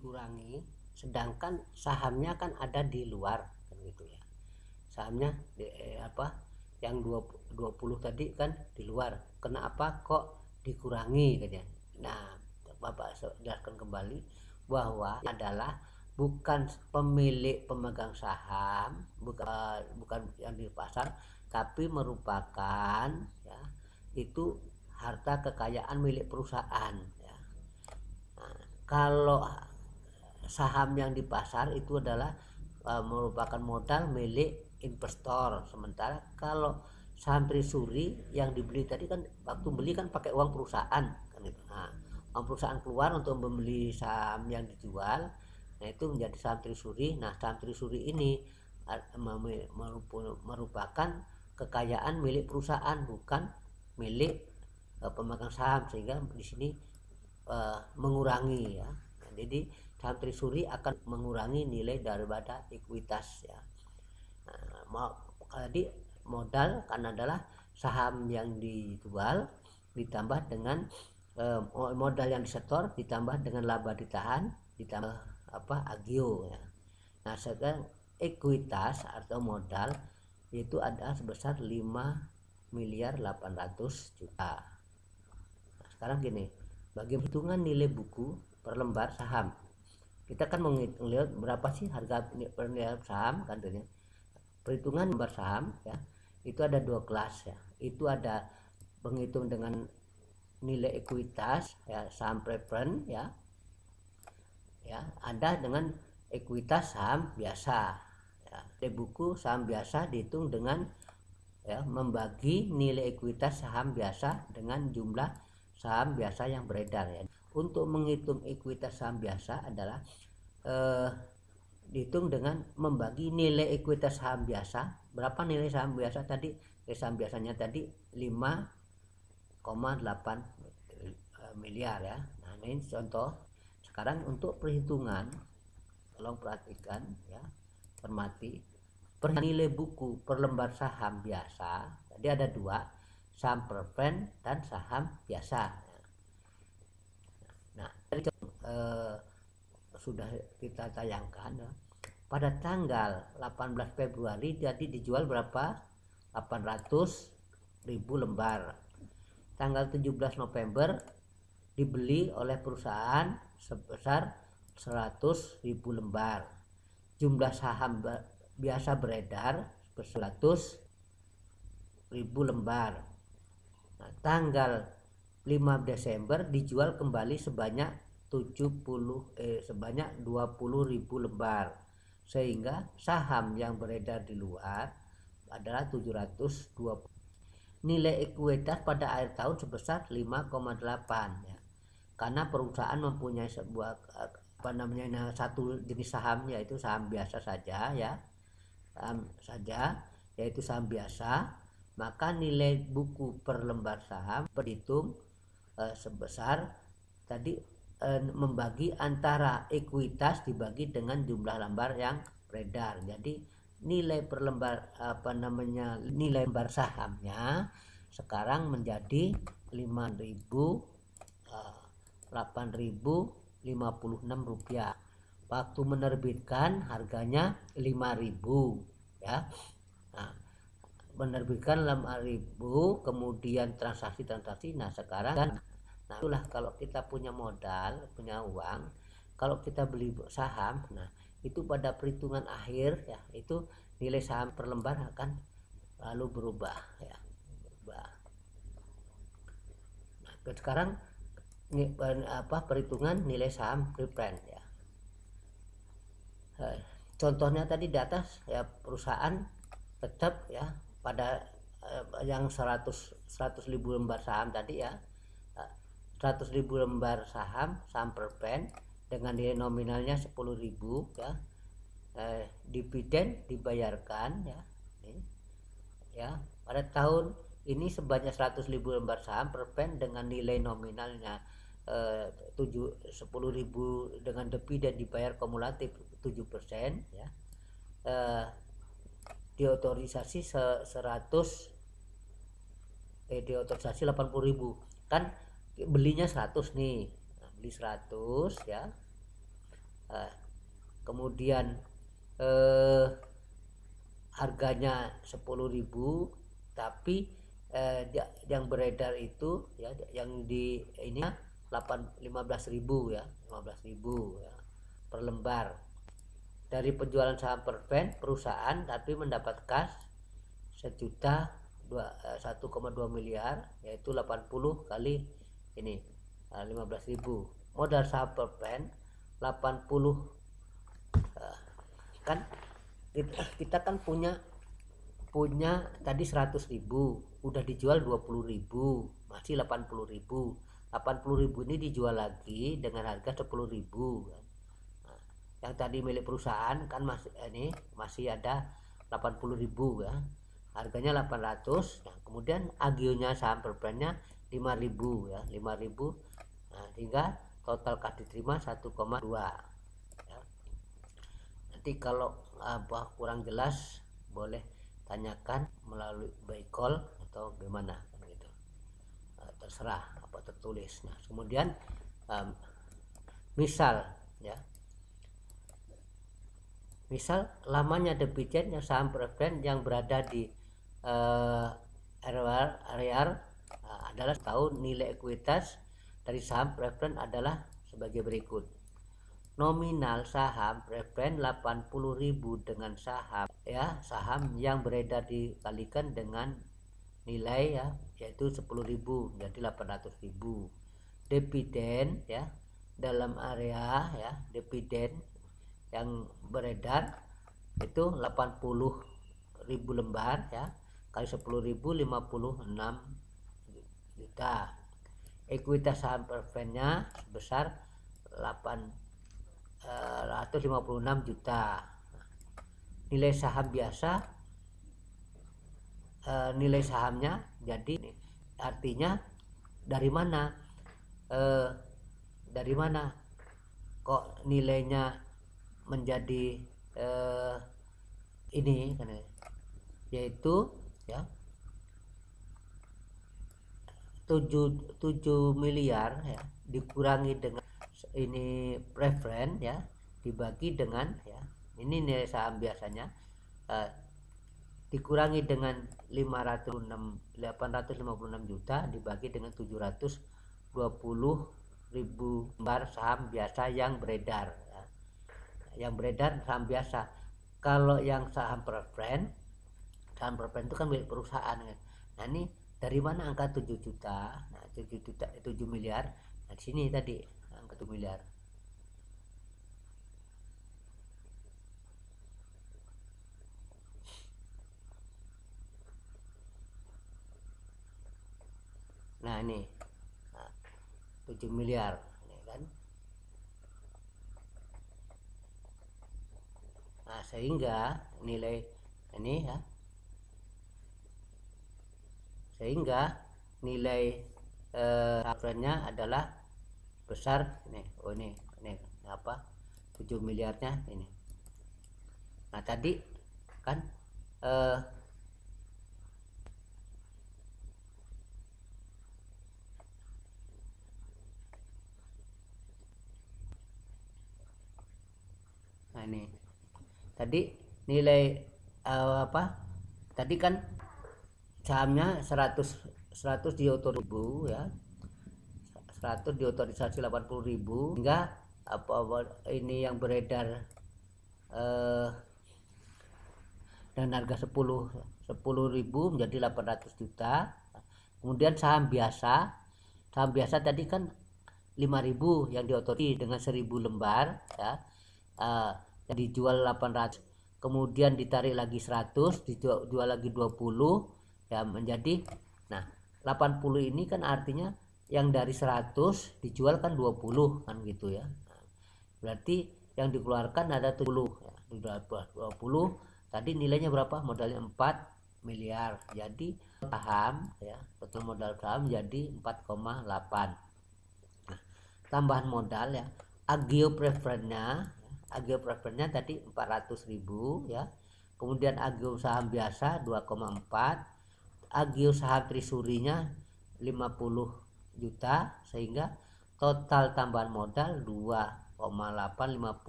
kurangi, sedangkan sahamnya kan ada di luar kan gitu ya. Sahamnya yang 20 tadi kan di luar. Kenapa kok dikurangi katanya. Nah, Bapak jelaskan kembali bahwa adalah bukan pemilik pemegang saham, bukan yang di pasar, tapi merupakan ya itu harta kekayaan milik perusahaan ya. Nah, kalau saham yang di pasar itu adalah merupakan modal milik investor, sementara kalau saham treasury yang dibeli tadi kan waktu beli kan pakai uang perusahaan kan gitu. Nah, uang perusahaan keluar untuk membeli saham yang dijual, nah itu menjadi saham treasury. Nah, saham treasury ini merupakan kekayaan milik perusahaan, bukan milik pemegang saham, sehingga di sini mengurangi ya. Nah, jadi saham treasury akan mengurangi nilai daripada ekuitas ya. Nah, tadi modal kan adalah saham yang dijual ditambah dengan modal yang disetor ditambah dengan laba ditahan ditambah agio ya. Nah, sekarang ekuitas atau modal itu ada sebesar 5.800.000.000. Nah, sekarang gini, bagi hitungan nilai buku per lembar saham, kita kan melihat berapa sih harga per nilai saham kan gitu. Perhitungan lembar saham ya itu ada dua kelas ya. Itu ada menghitung dengan nilai ekuitas ya, saham preference ya, ada dengan ekuitas saham biasa ya. Di buku saham biasa dihitung dengan ya membagi nilai ekuitas saham biasa dengan jumlah saham biasa yang beredar ya. Untuk menghitung ekuitas saham biasa adalah dihitung dengan membagi nilai ekuitas saham biasa. Berapa nilai saham biasa tadi? Nilai saham biasanya tadi 5,8 miliar ya. Nah, ini contoh. Sekarang untuk perhitungan, tolong perhatikan ya, cermati. Nilai buku per lembar saham biasa. Jadi ada dua, saham preference dan saham biasa. Nah, sudah kita tayangkan ya. Pada tanggal 18 Februari jadi dijual berapa? 800.000 lembar. Tanggal 17 November dibeli oleh perusahaan sebesar 100.000 lembar. Jumlah saham biasa beredar 100.000 lembar. Nah, tanggal 5 Desember dijual kembali sebanyak 20.000 lembar, sehingga saham yang beredar di luar adalah 720. Nilai ekuitas pada akhir tahun sebesar 5,8 ya. Karena perusahaan mempunyai sebuah satu jenis saham, yaitu saham biasa saja ya. Saham saja yaitu saham biasa, maka nilai buku per lembar saham berhitung sebesar tadi membagi antara ekuitas dibagi dengan jumlah lembar yang beredar. Jadi nilai per lembar nilai lembar sahamnya sekarang menjadi 8.056 rupiah. Waktu menerbitkan harganya 5.000 ya. Nah, menerbitkan 5.000, kemudian transaksi. Nah, sekarang kan nah itulah kalau kita punya modal, punya uang, kalau kita beli saham, nah itu pada perhitungan akhir ya, itu nilai saham per lembar akan lalu berubah ya, berubah. Nah, sekarang perhitungan nilai saham preference ya. Contohnya tadi di atas ya, perusahaan tetap ya pada yang 100.000 lembar saham tadi ya, 100.000 lembar saham preference dengan nilai nominalnya 10.000 ya. Dividen dibayarkan ya pada tahun ini sebanyak 100.000 lembar saham preference dengan nilai nominalnya 10.000 dengan dividen dibayar kumulatif 7% ya. Diotorisasi 80.000 kan belinya 100 nih. Nah, beli 100 ya. kemudian harganya 10.000, tapi yang beredar itu ya, yang di ini 15.000 ya, 15.000 ya, per lembar. Dari penjualan saham Perven, perusahaan tapi mendapat kas 1,2 miliar, yaitu 80 kali ini 15.000. Modal saham Perven 80, kan kita kan punya tadi 100.000, udah dijual 20.000, masih 80.000. 80.000 ini dijual lagi dengan harga 10.000 kan. Nah, yang tadi milik perusahaan kan masih ada 80.000 ya, harganya 800. Nah, kemudian agionya saham Pervennya 5.000 ya, 5.000. Nah, sehingga total kas diterima 1,2 ya. Nanti kalau kurang jelas boleh tanyakan melalui by call atau gimana gitu, terserah apa tertulis. Nah, kemudian misal lamanya debiturnya saham Perven yang berada di area adalah tahun, nilai ekuitas dari saham Perven adalah sebagai berikut. Nominal saham Perven 80.000 dengan saham yang beredar dikalikan dengan nilai ya, yaitu 10.000, jadi 800.000. Dividen ya, dalam area ya, dividen yang beredar itu 80.000 lembar ya, kali 10.000 56 juta. Ekuitas saham Pervennya sebesar 856 juta. Nilai saham biasa, nilai sahamnya, jadi artinya dari mana kok nilainya menjadi ini kan, yaitu ya 7 miliar ya, dikurangi dengan ini preferen ya, dibagi dengan ya, ini nilai saham biasanya, dikurangi dengan 856 juta dibagi dengan 720.000 lembar saham biasa yang beredar ya. Yang beredar saham biasa. Kalau yang saham preferen itu kan milik perusahaan kan. Nah, ini dari mana angka 7 juta? Nah, 7 miliar. Nah, di sini tadi angka 7 miliar. Nah, ini 7 miliar ini kan. Nah, sehingga nilai ini ya, sehingga nilai referennya adalah besar ini. Oh, ini apa, 7 miliarnya ini. Nah, tadi kan nah, ini tadi nilai apa, tadi kan sahamnya 100 diotorisasi ya, 100 diotorisasi 80.000, hingga ini yang beredar dan harga 10.000 menjadi 800 juta. Kemudian saham biasa tadi kan 5.000 yang diotorisasi dengan 1.000 lembar ya, yang dijual 800, kemudian ditarik lagi 100, dijual lagi 20 ya, menjadi, nah 80 ini kan artinya yang dari 100 dijual kan 20 kan gitu ya. Nah, berarti yang dikeluarkan ada 70 ya, 20 tadi nilainya berapa, modalnya 4 miliar, jadi saham ya, total modal saham jadi 4,8. Nah, tambahan modal ya, agio preferennya tadi 400.000 ya, kemudian agio saham biasa 2,4, agio saham trisurinya 50 juta, sehingga total tambahan modal 2,850